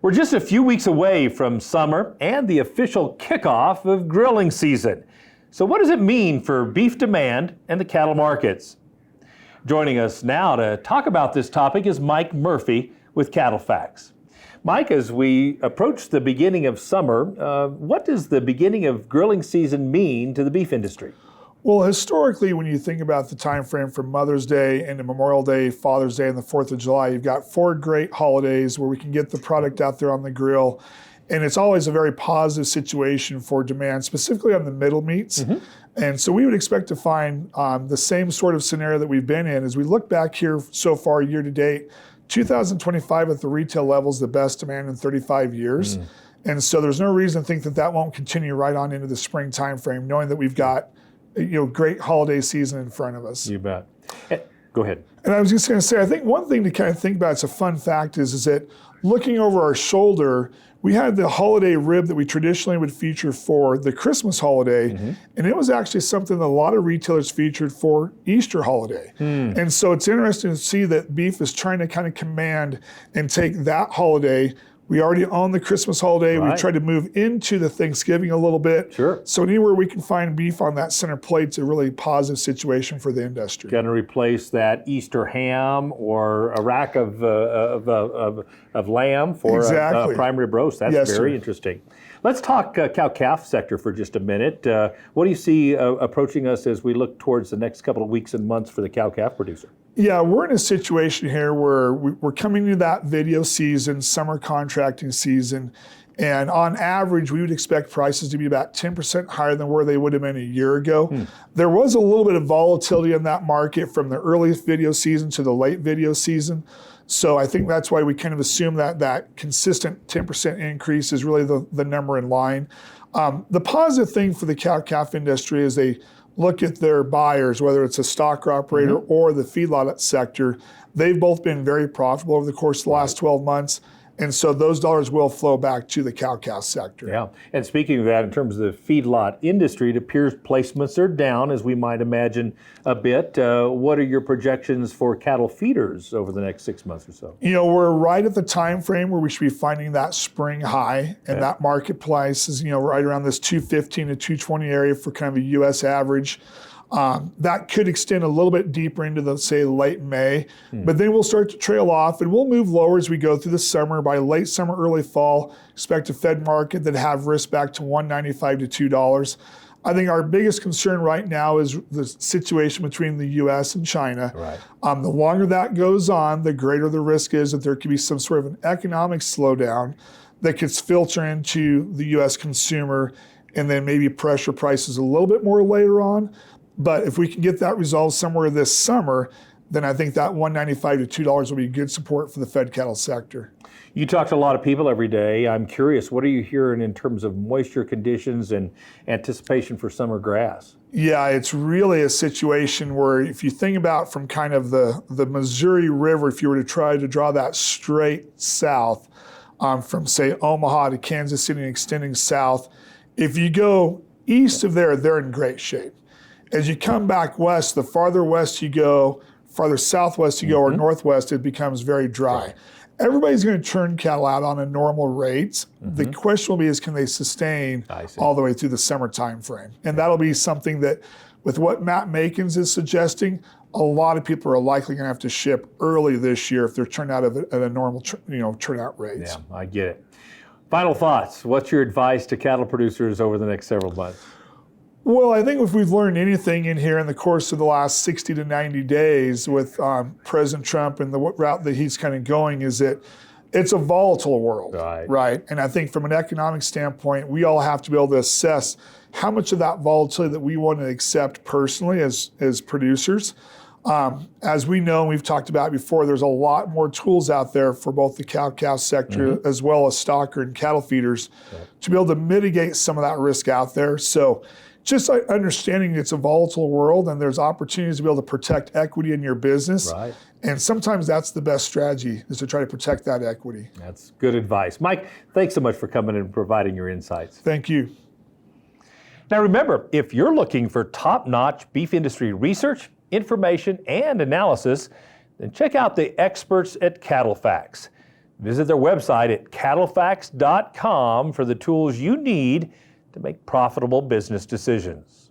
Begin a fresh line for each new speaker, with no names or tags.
We're just a few weeks away from summer and the official kickoff of grilling season. So what does it mean for beef demand and the cattle markets? Joining us now to talk about this topic is Mike Murphy with CattleFax. Mike, as we approach the beginning of summer, what does the beginning of grilling season mean to the beef industry?
Well, historically, when you think about the time frame from Mother's Day into Memorial Day, Father's Day, and the 4th of July, you've got 4 great holidays where we can get the product out there on the grill. And it's always a very positive situation for demand, specifically on the middle meats. And so we would expect to find the same sort of scenario that we've been in. As we look back here so far year to date, 2025 at the retail level is the best demand in 35 years. And so there's no reason to think that that won't continue right on into the spring time frame, knowing that we've got great holiday season in front of us.
You bet. Go ahead.
And I was just going to say, I think one thing to kind of think about, it's a fun fact, is that looking over our shoulder, we had the holiday rib that we traditionally would feature for the Christmas holiday, and it was actually something that a lot of retailers featured for Easter holiday. And so it's interesting to see that beef is trying to kind of command and take that holiday. We already own the Christmas holiday.
Right.
We tried to move into the Thanksgiving a little bit.
Sure.
So anywhere we can find beef on that center plate's a really positive situation for the industry.
Going to replace that Easter ham or a rack of lamb for a prime rib roast. That's very interesting. Let's talk cow-calf sector for just a minute. What do you see approaching us as we look towards the next couple of weeks and months for the cow-calf producer?
Yeah, we're in a situation here where we're coming to that video season, summer contracting season, and on average, we would expect prices to be about 10% higher than where they would have been a year ago. There was a little bit of volatility in that market from the early video season to the late video season. So I think that's why we kind of assume that that consistent 10% increase is really the number in line. The positive thing for the cow-calf industry is they look at their buyers, whether it's a stocker operator or the feedlot sector. They've both been very profitable over the course of the last 12 months. And so those dollars will flow back to the cow-calf sector.
Yeah, and speaking of that, in terms of the feedlot industry, it appears placements are down, as we might imagine, a bit. What are your projections for cattle feeders over the next 6 months or so?
We're right at the time frame where we should be finding that spring high, and that marketplace is, right around this 215 to 220 area for kind of a U.S. average. That could extend a little bit deeper into the, say, late May, but then we'll start to trail off and we'll move lower as we go through the summer. By late summer, early fall, expect a Fed market that have risk back to $1.95 to $2. I think our biggest concern right now is the situation between the U.S. and China. Right. The longer that goes on, the greater the risk is that there could be some sort of an economic slowdown that could filter into the U.S. consumer and then maybe pressure prices a little bit more later on. But if we can get that resolved somewhere this summer, then I think that $1.95 to $2 will be good support for the fed cattle sector.
You talk to a lot of people every day. I'm curious, what are you hearing in terms of moisture conditions and anticipation for summer grass? Yeah,
it's really a situation where if you think about from kind of the Missouri River, if you were to try to draw that straight south from, say, Omaha to Kansas City and extending south, if you go east of there, they're in great shape. As you come back west, the farther west you go, farther southwest you go, or northwest, it becomes very dry. Everybody's going to turn cattle out on a normal rate. The question will be is can they sustain all the way through the summer time frame? And that'll be something that, with what Matt Makins is suggesting, a lot of people are likely going to have to ship early this year if they're turned out at a normal turnout rates.
Yeah, I get it. Final thoughts. What's your advice to cattle producers over the next several months?
Well, I think if we've learned anything in here in the course of the last 60 to 90 days with President Trump and the route that he's kind of going is that it's a volatile world, right? And I think from an economic standpoint, we all have to be able to assess how much of that volatility that we want to accept personally as producers. As we know, and we've talked about before, there's a lot more tools out there for both the cow-calf sector as well as stocker and cattle feeders to be able to mitigate some of that risk out there. So just understanding it's a volatile world and there's opportunities to be able to protect equity in your business. And sometimes that's the best strategy, is to try to protect that equity.
That's good advice. Mike, thanks so much for coming and providing your insights.
Thank you.
Now remember, if you're looking for top-notch beef industry research, information, and analysis, then check out the experts at CattleFax. Visit their website at cattlefax.com for the tools you need to make profitable business decisions.